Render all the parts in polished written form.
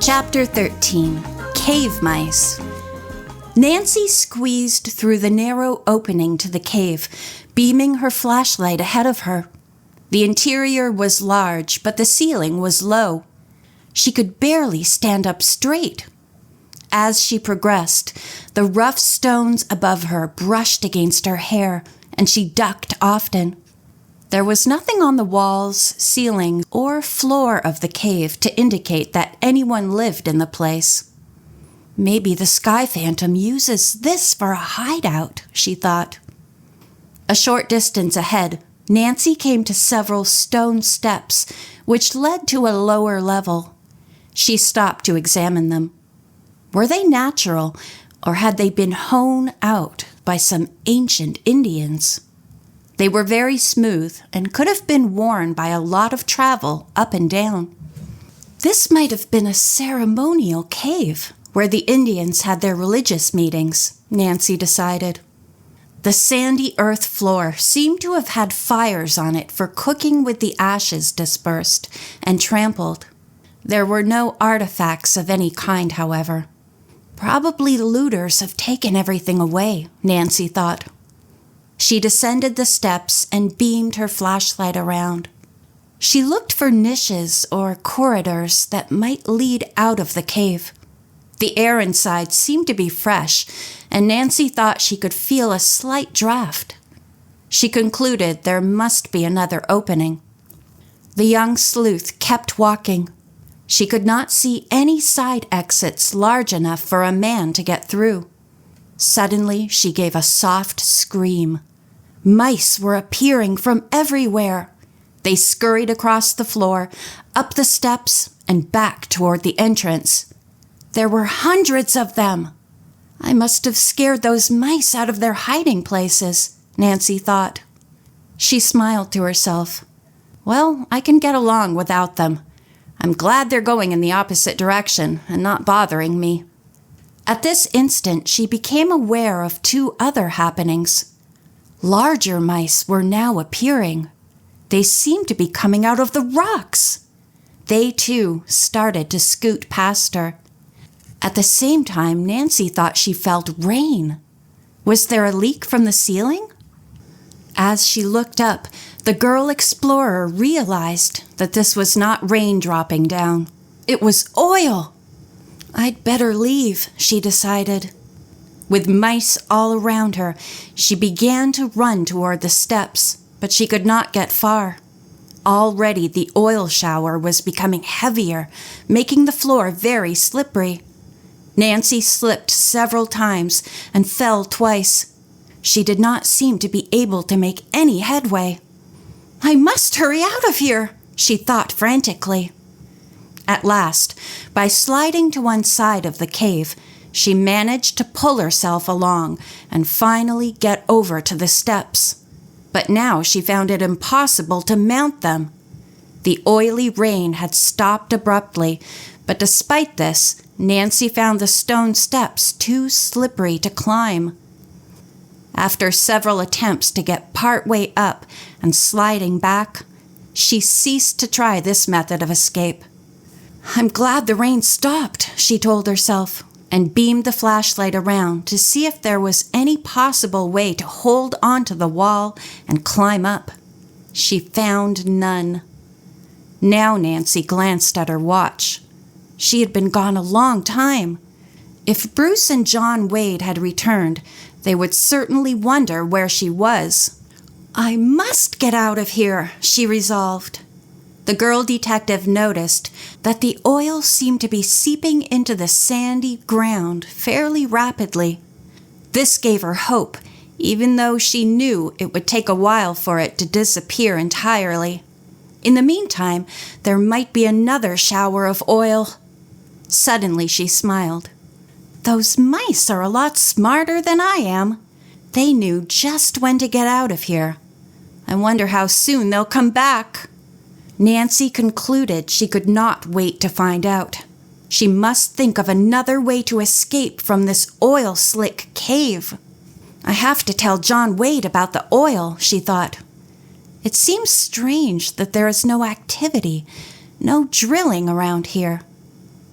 Chapter 13. Cave Mice. Nancy squeezed through the narrow opening to the cave, beaming her flashlight ahead of her. The interior was large, but the ceiling was low. She could barely stand up straight. As she progressed, the rough stones above her brushed against her hair, and she ducked often. There was nothing on the walls, ceiling, or floor of the cave to indicate that anyone lived in the place. Maybe the Sky Phantom uses this for a hideout, she thought. A short distance ahead, Nancy came to several stone steps, which led to a lower level. She stopped to examine them. Were they natural, or had they been hewn out by some ancient Indians? They were very smooth and could have been worn by a lot of travel up and down. This might have been a ceremonial cave where the Indians had their religious meetings, Nancy decided. The sandy earth floor seemed to have had fires on it for cooking with the ashes dispersed and trampled. There were no artifacts of any kind, however. Probably looters have taken everything away, Nancy thought. She descended the steps and beamed her flashlight around. She looked for niches or corridors that might lead out of the cave. The air inside seemed to be fresh, and Nancy thought she could feel a slight draft. She concluded there must be another opening. The young sleuth kept walking. She could not see any side exits large enough for a man to get through. Suddenly, she gave a soft scream. Mice were appearing from everywhere. They scurried across the floor, up the steps, and back toward the entrance. There were hundreds of them. I must have scared those mice out of their hiding places, Nancy thought. She smiled to herself. Well, I can get along without them. I'm glad they're going in the opposite direction and not bothering me. At this instant, she became aware of two other happenings. Larger mice were now appearing. They seemed to be coming out of the rocks. They, too, started to scoot past her. At the same time, Nancy thought she felt rain. Was there a leak from the ceiling? As she looked up, the girl explorer realized that this was not rain dropping down. It was oil. I'd better leave, she decided. With mice all around her, she began to run toward the steps, but she could not get far. Already the oil shower was becoming heavier, making the floor very slippery. Nancy slipped several times and fell twice. She did not seem to be able to make any headway. I must hurry out of here, she thought frantically. At last, by sliding to one side of the cave, she managed to pull herself along and finally get over to the steps. But now she found it impossible to mount them. The oily rain had stopped abruptly, but despite this, Nancy found the stone steps too slippery to climb. After several attempts to get partway up and sliding back, she ceased to try this method of escape. I'm glad the rain stopped, she told herself, and beamed the flashlight around to see if there was any possible way to hold onto the wall and climb up. She found none. Now Nancy glanced at her watch. She had been gone a long time. If Bruce and John Wade had returned, they would certainly wonder where she was. I must get out of here, she resolved. The girl detective noticed that the oil seemed to be seeping into the sandy ground fairly rapidly. This gave her hope, even though she knew it would take a while for it to disappear entirely. In the meantime, there might be another shower of oil. Suddenly she smiled. Those mice are a lot smarter than I am. They knew just when to get out of here. I wonder how soon they'll come back. Nancy concluded she could not wait to find out. She must think of another way to escape from this oil-slick cave. I have to tell John Wade about the oil, she thought. It seems strange that there is no activity, no drilling around here.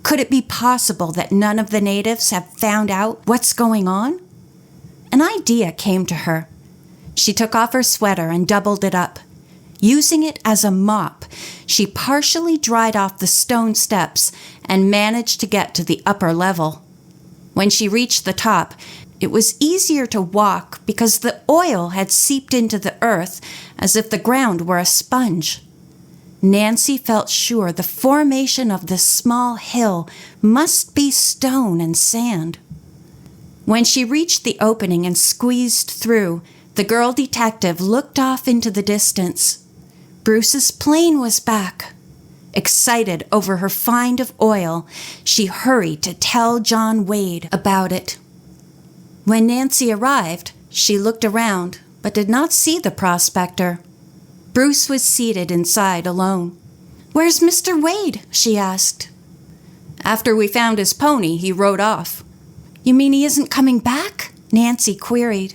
Could it be possible that none of the natives have found out what's going on? An idea came to her. She took off her sweater and doubled it up. Using it as a mop, she partially dried off the stone steps and managed to get to the upper level. When she reached the top, it was easier to walk because the oil had seeped into the earth as if the ground were a sponge. Nancy felt sure the formation of this small hill must be stone and sand. When she reached the opening and squeezed through, the girl detective looked off into the distance. Bruce's plane was back. Excited over her find of oil, she hurried to tell John Wade about it. When Nancy arrived, she looked around but did not see the prospector. Bruce was seated inside alone. "Where's Mr. Wade?" she asked. "After we found his pony, he rode off." "You mean he isn't coming back?" Nancy queried.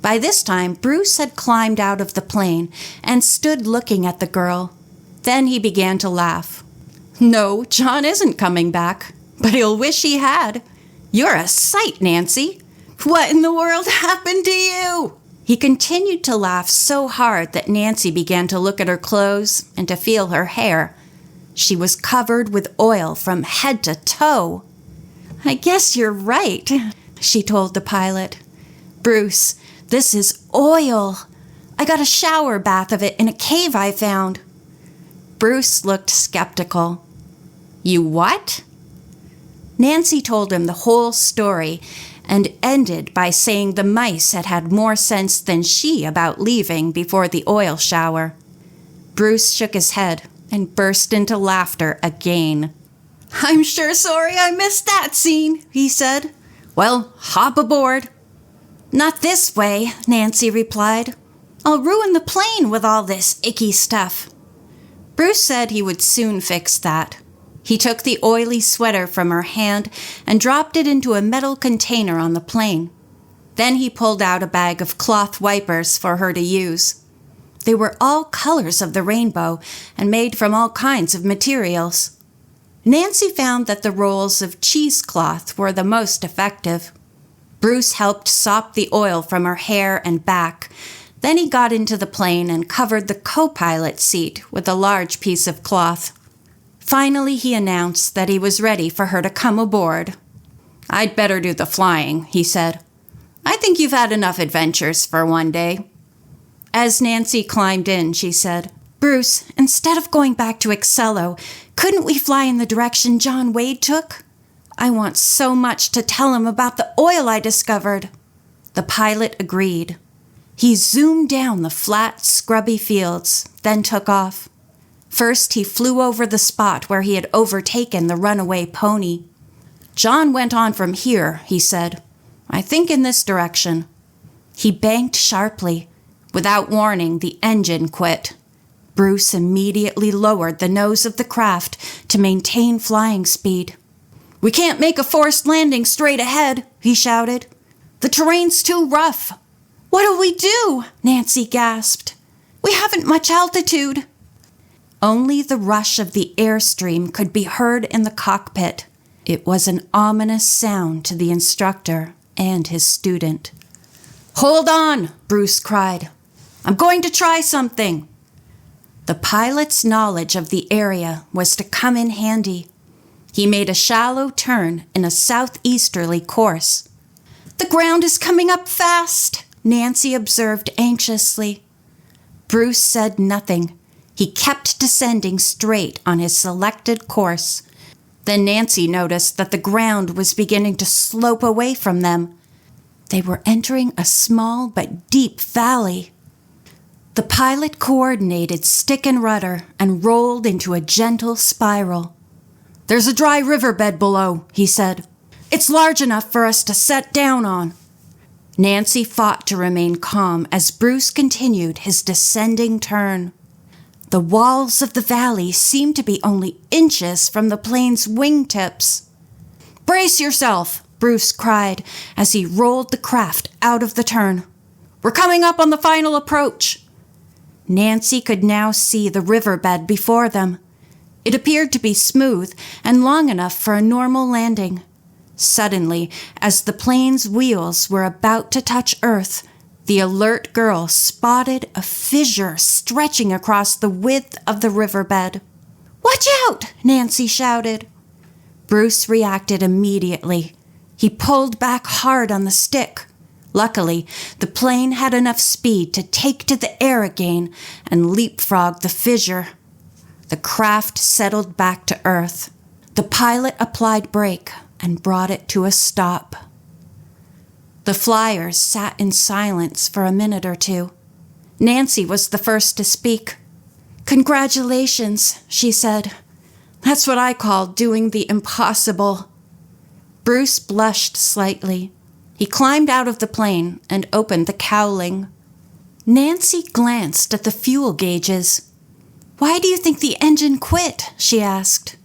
By this time, Bruce had climbed out of the plane and stood looking at the girl. Then he began to laugh. "No, John isn't coming back, but he'll wish he had. You're a sight, Nancy. What in the world happened to you?" He continued to laugh so hard that Nancy began to look at her clothes and to feel her hair. She was covered with oil from head to toe. "I guess you're right," she told the pilot. "Bruce, this is oil. I got a shower bath of it in a cave I found." Bruce looked skeptical. "You what?" Nancy told him the whole story and ended by saying the mice had had more sense than she about leaving before the oil shower. Bruce shook his head and burst into laughter again. "I'm sure sorry I missed that scene," he said. "Well, hop aboard." "Not this way," Nancy replied. "I'll ruin the plane with all this icky stuff." Bruce said he would soon fix that. He took the oily sweater from her hand and dropped it into a metal container on the plane. Then he pulled out a bag of cloth wipers for her to use. They were all colors of the rainbow and made from all kinds of materials. Nancy found that the rolls of cheesecloth were the most effective. Bruce helped sop the oil from her hair and back. Then he got into the plane and covered the co-pilot seat with a large piece of cloth. Finally, he announced that he was ready for her to come aboard. "I'd better do the flying," he said. "I think you've had enough adventures for one day." As Nancy climbed in, she said, "Bruce, instead of going back to Excello, couldn't we fly in the direction John Wade took? I want so much to tell him about the oil I discovered." The pilot agreed. He zoomed down the flat, scrubby fields, then took off. First, he flew over the spot where he had overtaken the runaway pony. "John went on from here," he said. "I think in this direction." He banked sharply. Without warning, the engine quit. Bruce immediately lowered the nose of the craft to maintain flying speed. "We can't make a forced landing straight ahead," he shouted. "The terrain's too rough." "What'll we do?" Nancy gasped. "We haven't much altitude." Only the rush of the airstream could be heard in the cockpit. It was an ominous sound to the instructor and his student. "Hold on," Bruce cried. "I'm going to try something." The pilot's knowledge of the area was to come in handy. He made a shallow turn in a southeasterly course. "The ground is coming up fast," Nancy observed anxiously. Bruce said nothing. He kept descending straight on his selected course. Then Nancy noticed that the ground was beginning to slope away from them. They were entering a small but deep valley. The pilot coordinated stick and rudder and rolled into a gentle spiral. "There's a dry riverbed below," he said. "It's large enough for us to set down on." Nancy fought to remain calm as Bruce continued his descending turn. The walls of the valley seemed to be only inches from the plane's wingtips. "Brace yourself," Bruce cried as he rolled the craft out of the turn. "We're coming up on the final approach." Nancy could now see the riverbed before them. It appeared to be smooth and long enough for a normal landing. Suddenly, as the plane's wheels were about to touch Earth, the alert girl spotted a fissure stretching across the width of the riverbed. "Watch out!" Nancy shouted. Bruce reacted immediately. He pulled back hard on the stick. Luckily, the plane had enough speed to take to the air again and leapfrog the fissure. The craft settled back to Earth. The pilot applied brake and brought it to a stop. The flyers sat in silence for a minute or two. Nancy was the first to speak. "Congratulations," she said. "That's what I call doing the impossible." Bruce blushed slightly. He climbed out of the plane and opened the cowling. Nancy glanced at the fuel gauges. "Why do you think the engine quit?" she asked.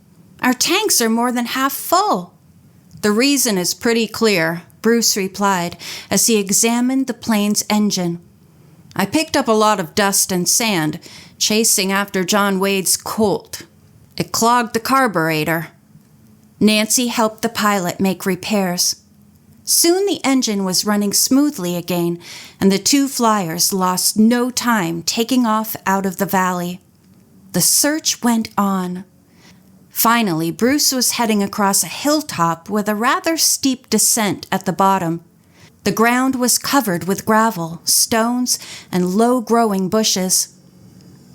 "Our tanks are more than half full." "The reason is pretty clear," Bruce replied as he examined the plane's engine. "I picked up a lot of dust and sand chasing after John Wade's Colt. It clogged the carburetor." Nancy helped the pilot make repairs. Soon the engine was running smoothly again, and the two flyers lost no time taking off out of the valley. The search went on. Finally, Bruce was heading across a hilltop with a rather steep descent at the bottom. The ground was covered with gravel, stones, and low-growing bushes.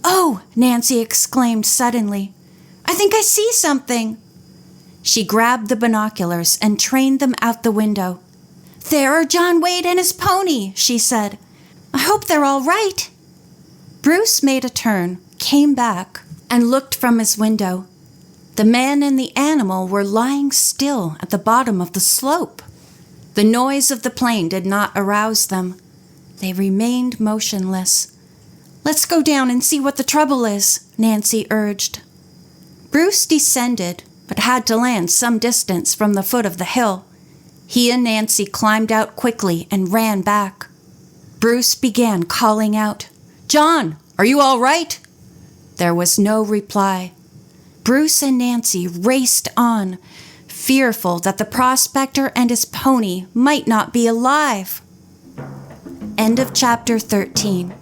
"Oh!" Nancy exclaimed suddenly. "I think I see something." She grabbed the binoculars and trained them out the window. "There are John Wade and his pony," she said. "I hope they're all right." Bruce made a turn, came back, and looked from his window. The man and the animal were lying still at the bottom of the slope. The noise of the plane did not arouse them. They remained motionless. "Let's go down and see what the trouble is," Nancy urged. Bruce descended, but had to land some distance from the foot of the hill. He and Nancy climbed out quickly and ran back. Bruce began calling out, "John, are you all right?" There was no reply. Bruce and Nancy raced on, fearful that the prospector and his pony might not be alive. End of chapter 13.